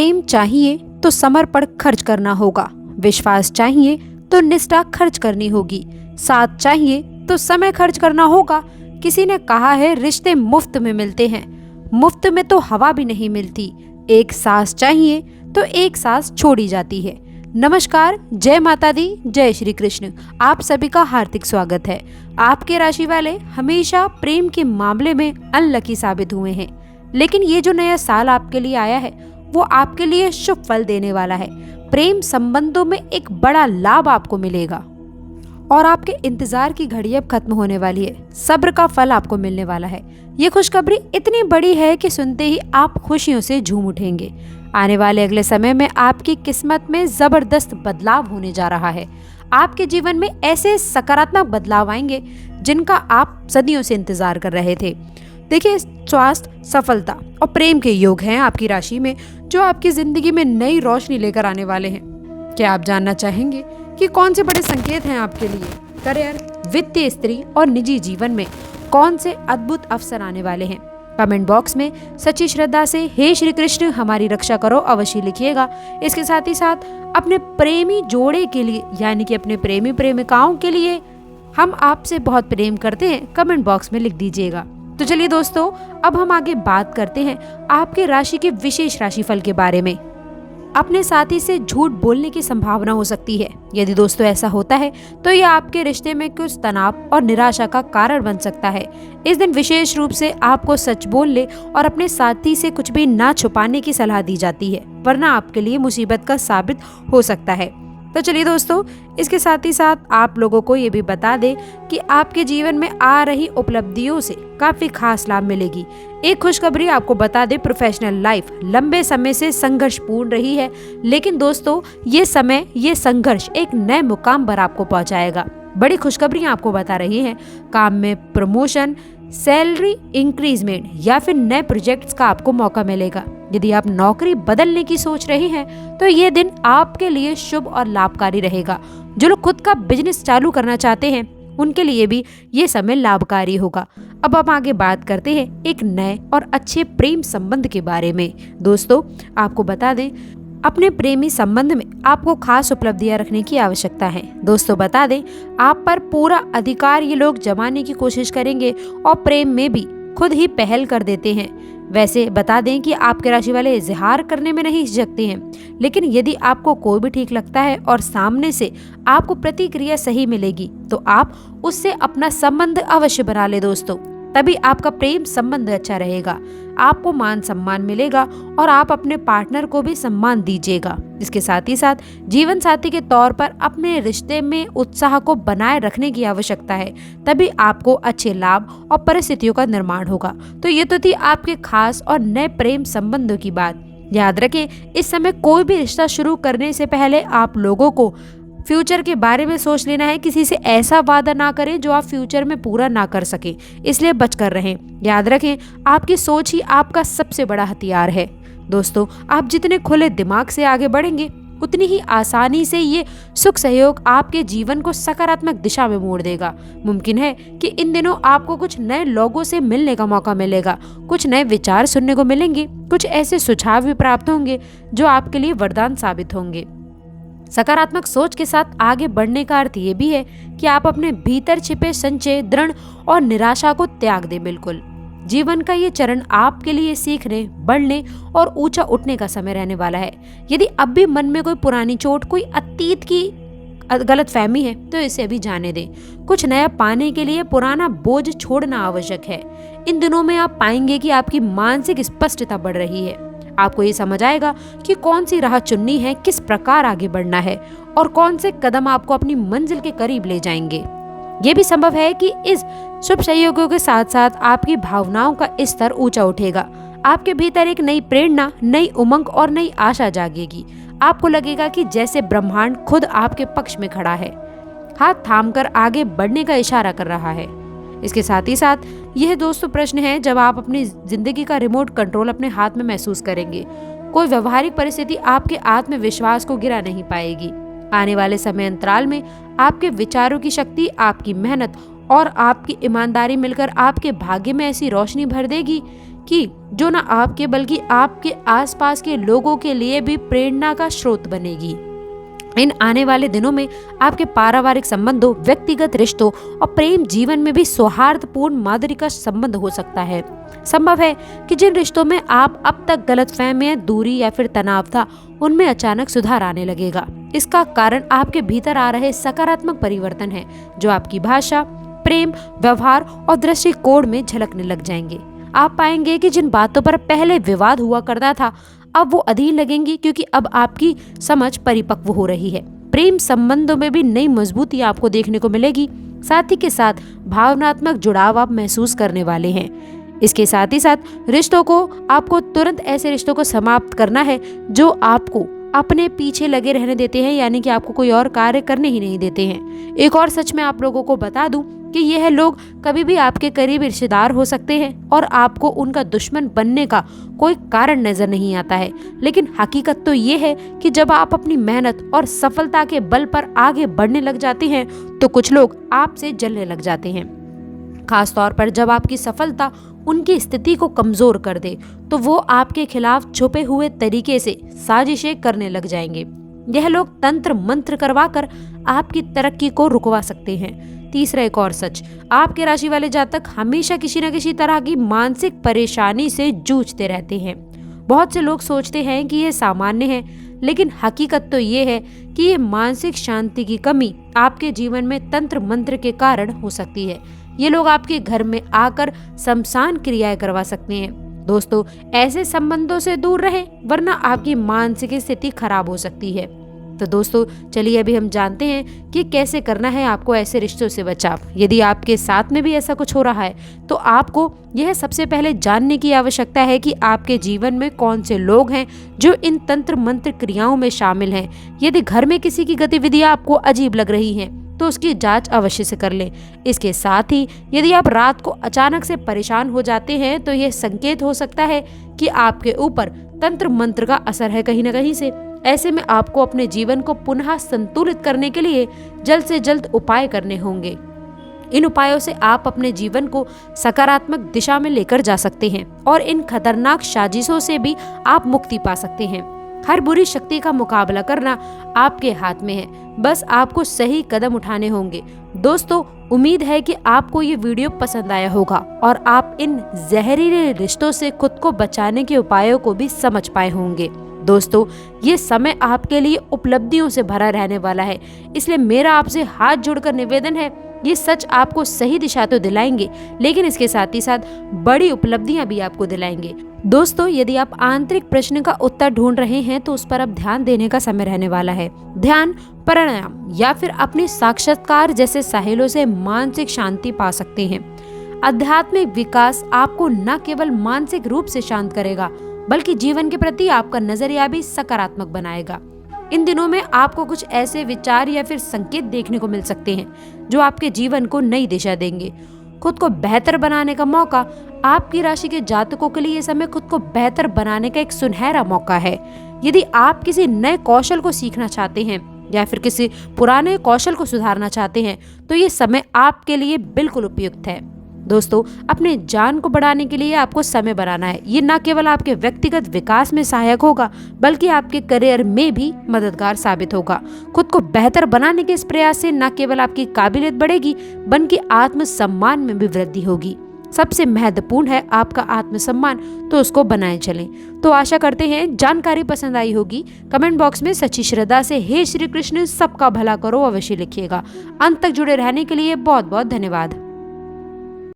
प्रेम चाहिए तो समर्पण खर्च करना होगा, विश्वास चाहिए तो निष्ठा खर्च करनी होगी, साथ चाहिए तो समय खर्च करना होगा। किसी ने कहा है रिश्ते मुफ्त में मिलते हैं, मुफ्त में तो हवा भी नहीं मिलती। एक सांस चाहिए तो एक सांस छोड़ी जाती है। नमस्कार, जय माता दी, जय श्री कृष्ण। आप सभी का हार्दिक स्वागत है। आपके राशि वाले हमेशा प्रेम के मामले में अनलकी साबित हुए हैं, लेकिन ये जो नया साल आपके लिए आया है वो आपके लिए शुभ फल देने वाला है। प्रेम संबंधों में एक बड़ा लाभ आपको मिलेगा और आपके इंतजार की घड़ी अब खत्म होने वाली है। सब्र का फल आपको मिलने वाला है। ये खुशखबरी इतनी बड़ी है कि सुनते ही आप खुशियों से झूम उठेंगे। आने वाले अगले समय में आपकी किस्मत में जबरदस्त बदलाव होने जा रहा है। आपके जीवन में ऐसे सकारात्मक बदलाव आएंगे जिनका आप सदियों से इंतजार कर रहे थे। देखिए, स्वास्थ्य, सफलता और प्रेम के योग हैं आपकी राशि में, जो आपकी जिंदगी में नई रोशनी लेकर आने वाले हैं। क्या आप जानना चाहेंगे कि कौन से बड़े संकेत हैं आपके लिए? करियर, वित्तीय स्थिति और निजी जीवन में कौन से अद्भुत अवसर आने वाले हैं? कमेंट बॉक्स में सच्ची श्रद्धा से हे श्री कृष्ण हमारी रक्षा करो अवश्य लिखिएगा। इसके साथ ही साथ अपने प्रेमी जोड़े के लिए, यानी कि अपने प्रेमी प्रेमिकाओं के लिए हम आपसे बहुत प्रेम करते हैं, कमेंट बॉक्स में लिख दीजिएगा। तो चलिए दोस्तों, अब हम आगे बात करते हैं आपके राशि के विशेष राशिफल के बारे में। अपने साथी से झूठ बोलने की संभावना हो सकती है। यदि दोस्तों ऐसा होता है तो यह आपके रिश्ते में कुछ तनाव और निराशा का कारण बन सकता है। इस दिन विशेष रूप से आपको सच बोलने और अपने साथी से कुछ भी ना छुपाने की सलाह दी जाती है, वरना आपके लिए मुसीबत का साबित हो सकता है। तो चलिए दोस्तों, इसके साथ ही साथ आप लोगों को ये भी बता दें कि आपके जीवन में आ रही उपलब्धियों से काफी खास लाभ मिलेगी। एक खुशखबरी आपको बता दें, प्रोफेशनल लाइफ लंबे समय से संघर्षपूर्ण रही है, लेकिन दोस्तों ये संघर्ष एक नए मुकाम पर आपको पहुंचाएगा। बड़ी खुशखबरी आपको बता रही है, काम में प्रमोशन, सैलरी इंक्रीजमेंट या फिर नए प्रोजेक्ट्स का आपको मौका मिलेगा। यदि आप नौकरी बदलने की सोच रहे हैं तो ये दिन आपके लिए शुभ और लाभकारी रहेगा। जो लोग खुद का बिजनेस चालू करना चाहते हैं उनके लिए भी ये समय लाभकारी होगा। अब हम आगे बात करते हैं एक नए और अच्छे प्रेम संबंध के बारे में। दोस्तों आपको बता दें, अपने प्रेमी संबंध में आपको खास उपलब्धियां रखने की आवश्यकता है। दोस्तों बता दें, आप पर पूरा अधिकार ये लोग जमाने की कोशिश करेंगे और प्रेम में भी खुद ही पहल कर देते हैं। वैसे बता दें कि आपके राशि वाले इजहार करने में नहीं हिचकते हैं, लेकिन यदि आपको कोई भी ठीक लगता है और सामने से आपको प्रतिक्रिया सही मिलेगी तो आप उससे अपना संबंध अवश्य बना ले दोस्तों। तभी आपका प्रेम संबंध अच्छा रहेगा, आपको मान सम्मान मिलेगा और आप अपने पार्टनर को भी सम्मान दीजिएगा। इसके साथ ही साथ जीवन साथी के तौर पर अपने रिश्ते में उत्साह को बनाए रखने की आवश्यकता है, तभी आपको अच्छे लाभ और परिस्थितियों का निर्माण होगा। तो ये तो थी आपके खास और नए प्रेम संबंधों की बात। याद रखें, इस समय कोई भी रिश्ता शुरू करने से पहले आप लोगों को फ्यूचर के बारे में सोच लेना है। किसी से ऐसा वादा ना करें जो आप फ्यूचर में पूरा ना कर सके, इसलिए बच कर रहें। याद रखें, आपकी सोच ही आपका सबसे बड़ा हथियार है। दोस्तों, आप जितने खुले दिमाग से आगे बढ़ेंगे उतनी ही आसानी से ये सुख सहयोग आपके जीवन को सकारात्मक दिशा में मोड़ देगा। मुमकिन है कि इन दिनों आपको कुछ नए लोगों से मिलने का मौका मिलेगा, कुछ नए विचार सुनने को मिलेंगे, कुछ ऐसे सुझाव भी प्राप्त होंगे जो आपके लिए वरदान साबित होंगे। सकारात्मक सोच के साथ आगे बढ़ने का अर्थ ये भी है कि आप अपने भीतर छिपे संचय, दृढ़ और निराशा को त्याग दें। बिल्कुल, जीवन का ये चरण आपके लिए सीखने, बढ़ने और ऊंचा उठने का समय रहने वाला है। यदि अब भी मन में कोई पुरानी चोट, कोई अतीत की गलतफहमी है तो इसे अभी जाने दें। कुछ नया पाने के लिए पुराना बोझ छोड़ना आवश्यक है। इन दिनों में आप पाएंगे कि आपकी मानसिक स्पष्टता बढ़ रही है। आपको ये समझ आएगा कि कौन सी राह चुननी है, किस प्रकार आगे बढ़ना है और कौन से कदम आपको अपनी मंजिल के करीब ले जाएंगे। ये भी संभव है कि इस शुभ संयोगों के साथ साथ आपकी भावनाओं का स्तर ऊंचा उठेगा। आपके भीतर एक नई प्रेरणा, नई उमंग और नई आशा जागेगी। आपको लगेगा कि जैसे ब्रह्मांड खुद आपके पक्ष में खड़ा है, हाथ थामकर आगे बढ़ने का इशारा कर रहा है। इसके साथ ही साथ यह दोस्तों प्रश्न है जब आप अपनी जिंदगी का रिमोट कंट्रोल अपने हाथ में महसूस करेंगे। कोई व्यवहारिक परिस्थिति आपके आत्मविश्वास को गिरा नहीं पाएगी। आने वाले समय अंतराल में आपके विचारों की शक्ति, आपकी मेहनत और आपकी ईमानदारी मिलकर आपके भाग्य में ऐसी रोशनी भर देगी कि जो ना आपके बल्कि आपके आसपास के लोगों के लिए भी प्रेरणा का स्रोत बनेगी। इन आने वाले दिनों में आपके पारिवारिक संबंधों, व्यक्तिगत रिश्तों और प्रेम जीवन में भी सौहार्दपूर्ण माधुरी का संबंध हो सकता है। संभव है कि जिन रिश्तों में आप अब तक गलतफहमियां, दूरी या फिर तनाव था, उनमें अचानक सुधार आने लगेगा। इसका कारण आपके भीतर आ रहे सकारात्मक परिवर्तन है, जो आपकी भाषा, प्रेम, व्यवहार और दृष्टिकोण में झलकने लग जाएंगे। आप पाएंगे कि जिन बातों पर पहले विवाद हुआ करता था, अब वो अधीर लगेंगी, क्योंकि अब आपकी समझ परिपक्व हो रही है। प्रेम संबंधों में भी नई मजबूती आपको देखने को मिलेगी। साथ ही के साथ भावनात्मक जुड़ाव आप महसूस करने वाले हैं। इसके साथ ही साथ रिश्तों को आपको तुरंत ऐसे रिश्तों को समाप्त करना है जो आपको अपने पीछे लगे रहने देते हैं, यानी कि आपको कोई और कार्य करने ही नहीं देते हैं। एक और सच मैं आप लोगों को बता दूं कि यह लोग कभी भी आपके करीबी रिश्तेदार हो सकते हैं और आपको उनका दुश्मन बनने का कोई कारण नजर नहीं आता है। लेकिन हकीकत तो ये है कि जब आप अपनी मेहनत और सफलता के बल पर आगे बढ़ने लग जाते हैं, तो कुछ लोग आपसे जलने लग जाते हैं। खास तौर पर जब आपकी सफलता उनकी स्थिति को कमजोर कर दे, तो वो आपके खिलाफ छुपे हुए तरीके से साजिशें करने लग जाएंगे। यह लोग तंत्र मंत्र करवाकर आपकी तरक्की को रुकवा सकते हैं। तीसरा एक और सच, आपके राशि वाले जातक हमेशा किसी न किसी तरह की मानसिक परेशानी से जूझते रहते हैं। बहुत से लोग सोचते हैं कि ये सामान्य है, लेकिन हकीकत तो ये है कि ये मानसिक शांति की कमी आपके जीवन में तंत्र मंत्र के कारण हो सकती है। ये लोग आपके घर में आकर शमशान क्रियाएं करवा सकते हैं। दोस्तों, ऐसे संबंधों से दूर रहें, वरना आपकी मानसिक स्थिति खराब हो सकती है। तो दोस्तों, चलिए अभी हम जानते हैं कि कैसे करना है आपको ऐसे रिश्तों से बचाव। यदि आपके साथ में भी ऐसा कुछ हो रहा है, तो आपको यह सबसे पहले जानने की आवश्यकता है कि आपके जीवन में कौन से लोग हैं जो इन तंत्र मंत्र क्रियाओं में शामिल हैं। यदि घर में किसी की गतिविधियां आपको अजीब लग रही हैं, तो उसकी जांच अवश्य से कर लें। इसके साथ ही यदि आप रात को अचानक से परेशान हो जाते हैं, तो यह संकेत हो सकता है कि आपके ऊपर तंत्र मंत्र का असर है कहीं न कहीं से। ऐसे में आपको अपने जीवन को पुनः संतुलित करने के लिए जल्द से जल्द उपाय करने होंगे। इन उपायों से आप अपने जीवन को सकारात्मक दिशा में लेकर जा सकते हैं और इन खतरनाक साजिशों से भी आप मुक्ति पा सकते हैं। हर बुरी शक्ति का मुकाबला करना आपके हाथ में है, बस आपको सही कदम उठाने होंगे। दोस्तों, उम्मीद है कि आपको ये वीडियो पसंद आया होगा और आप इन जहरीले रिश्तों से खुद को बचाने के उपायों को भी समझ पाए होंगे। दोस्तों, ये समय आपके लिए उपलब्धियों से भरा रहने वाला है, इसलिए मेरा आपसे हाथ जोड़कर निवेदन है, ये सच आपको सही दिशा तो दिलाएंगे, लेकिन इसके साथ ही साथ बड़ी उपलब्धियां भी आपको दिलाएंगे। दोस्तों, यदि आप आंतरिक प्रश्न का उत्तर ढूंढ रहे हैं, तो उस पर अब ध्यान देने का समय रहने वाला है। ध्यान, प्राणायाम या फिर अपने साक्षात्कार जैसे साहिलों से मानसिक शांति पा सकते हैं। आध्यात्मिक विकास आपको न केवल मानसिक रूप से शांत करेगा, बल्कि जीवन के प्रति आपका नजरिया भी सकारात्मक बनाएगा। इन दिनों में आपको कुछ ऐसे विचार या फिर संकेत देखने को मिल सकते हैं जो आपके जीवन को नई दिशा देंगे। खुद को बेहतर बनाने का मौका, आपकी राशि के जातकों के लिए ये समय खुद को बेहतर बनाने का एक सुनहरा मौका है। यदि आप किसी नए कौशल को सीखना चाहते हैं या फिर किसी पुराने कौशल को सुधारना चाहते हैं, तो ये समय आपके लिए बिल्कुल उपयुक्त है। दोस्तों, अपने ज्ञान को बढ़ाने के लिए आपको समय बनाना है। ये न केवल आपके व्यक्तिगत विकास में सहायक होगा, बल्कि आपके करियर में भी मददगार साबित होगा। खुद को बेहतर बनाने के इस प्रयास से न केवल आपकी काबिलियत बढ़ेगी, बल्कि आत्मसम्मान में भी वृद्धि होगी। सबसे महत्वपूर्ण है आपका आत्मसम्मान, तो उसको बनाए चलें। तो आशा करते हैं जानकारी पसंद आई होगी। कमेंट बॉक्स में सच्ची श्रद्धा से हे श्री कृष्ण सबका भला करो अवश्य लिखिएगा। अंत तक जुड़े रहने के लिए बहुत बहुत धन्यवाद।